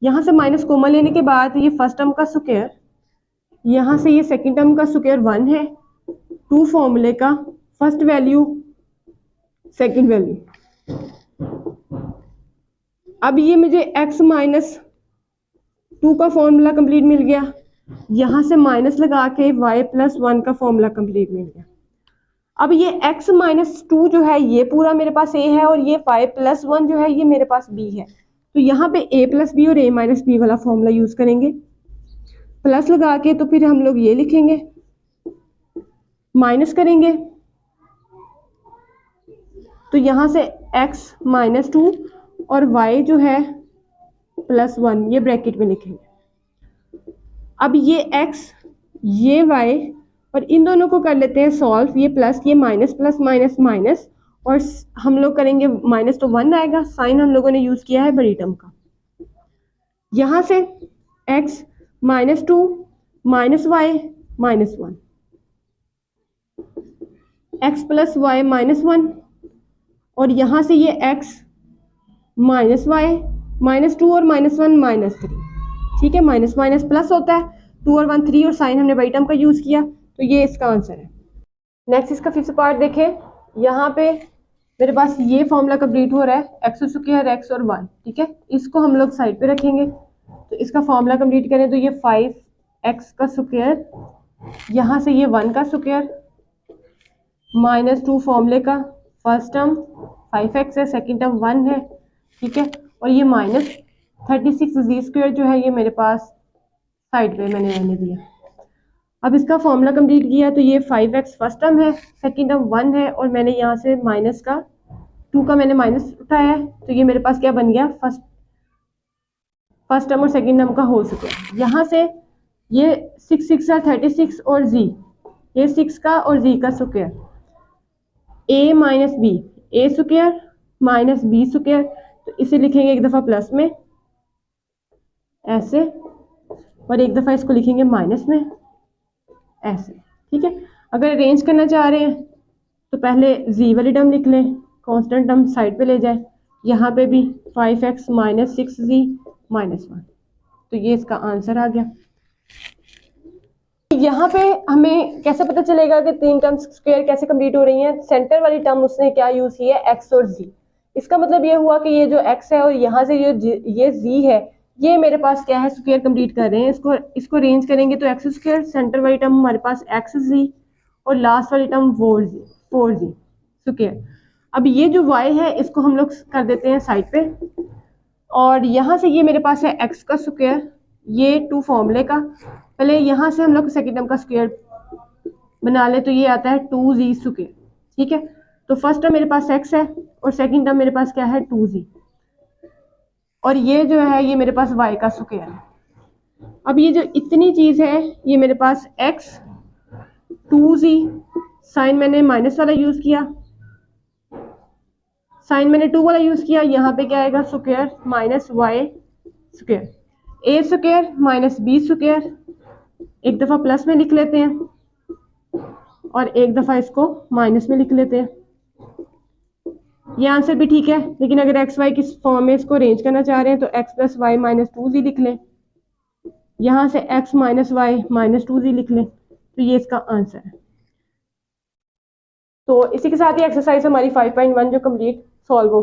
यहाँ से माइनस कॉमन लेने के बाद ये फर्स्ट टर्म का स्क्वायर, यहाँ से ये सेकंड टर्म का स्क्वायर 1 है, 2 फॉर्मूले का फर्स्ट वैल्यू सेकंड वैल्यू। अब ये मुझे x -2 का फॉर्मूला कंप्लीट मिल गया, यहाँ से माइनस लगा के y + 1 का फॉर्मूला कंप्लीट मिल गया। अब ये x -2 जो है ये पूरा मेरे पास a है, और ये y + 1 जो है ये मेरे पास b है, तो यहाँ पे a + b और a - b वाला फॉर्मूला यूज करेंगे, प्लस लगा के तो फिर हम लोग ये लिखेंगे, माइनस करेंगे तो यहाँ से x -2 और y जो है +1 ये ब्रैकेट में लिखेंगे। अब ये x ये y और इन दोनों को कर लेते हैं सॉल्व, ये प्लस ये माइनस प्लस माइनस माइनस, और हम लोग करेंगे माइनस तो 1 आएगा, साइन हम लोगों ने यूज किया है बड़ी टर्म का। यहाँ से x -2 -y -1, x + y -1, और यहाँ से ये x -y -2 और -1 -3, ठीक है, माइनस माइनस प्लस होता है, 2 और 1 3, और साइन हमने बड़ी टर्म का यूज किया, तो ये इसका आंसर है। नेक्स्ट इसका 5th पार्ट देखें, यहाँ पे मेरे पास ये फॉर्मूला कंप्लीट हो रहा है, एक्स स्क्वायर x और 1, ठीक है, इसको हम लोग साइड पे रखेंगे। तो इसका फॉर्मूला कंप्लीट करें तो ये 5x का स्क्वायर, यहाँ से ये 1 का स्क्वायर -2 फॉर्मूले का फर्स्ट टर्म 5x है, सेकेंड टर्म 1 है, ठीक है, और ये -36z² जो है ये मेरे पास साइड पे मैंने रहने दिया। अब इसका फॉर्मूला कंप्लीट किया तो ये 5x फर्स्ट टर्म है, सेकेंड टर्म 1 है, और मैंने यहाँ से -2 का मैंने माइनस उठाया है, तो ये मेरे पास क्या बन गया, फर्स्ट टर्म और सेकेंड टर्म का होल स्क्वायर। यहाँ से ये 6 6 are 36 और z, ये 6 का और z का square, a - b, a square -b square, तो इसे लिखेंगे एक दफ़ा प्लस में ऐसे, और एक दफ़ा इसको लिखेंगे माइनस में ऐसे, ठीक है। अगर अरेंज करना चाह रहे हैं तो पहले z वाली टर्म लिख लें, कांस्टेंट टर्म साइड पे ले जाए, यहाँ पे भी 5x - 6z - 1, तो ये इसका आंसर आ गया। यहाँ पे हमें कैसे पता चलेगा कि तीन टर्म्स स्क्वायर कैसे कंप्लीट हो रही हैं? सेंटर वाली टर्म उसने क्या यूज की है? एक्स और जी। इसका मतलब ये हुआ कि ये जो एक्स है और यहाँ से ये जी है, ये मेरे पास क्या है? स्क्वायर कंप्लीट कर रहे हैं। इसको रेंज करेंगे तो एक्स स्क्वायर, सेंटर वाली टर्म हमारे पास एक्स जी और लास्ट वाली टर्म फोर जी स्क्वायर। अब ये जो y है इसको हम लोग कर देते हैं साइड पे, और यहाँ से ये मेरे पास है x का स्क्वायर, ये टू फॉर्मूले का। पहले यहाँ से हम लोग सेकेंड टर्म का स्क्वायर बना ले तो ये आता है 2z स्क्वायर। ठीक है, तो फर्स्ट टर्म मेरे पास x है और सेकेंड टर्म मेरे पास क्या है? 2z, और ये जो है ये मेरे पास y का स्क्वायर है। अब ये जो इतनी चीज है ये मेरे पास x 2z, साइन मैंने माइनस वाला यूज किया, साइन मैंने 2 वाला यूज किया, यहाँ पे क्या आएगा? स्क्वायर माइनस वाई स्क्वायर, ए स्क्वायर माइनस बी स्क्वायर। एक दफा प्लस में लिख लेते हैं और एक दफा इसको माइनस में लिख लेते हैं। ये आंसर भी ठीक है, लेकिन अगर एक्स वाई किस फॉर्म में इसको अरेंज करना चाह रहे हैं तो x plus y minus 2z लिख लें, यहाँ से x minus Y minus 2z लिख लें, तो ये इसका आंसर है। तो इसी के साथ ही एक्सरसाइज हमारी 5.1 जो कंप्लीट सॉल्व हो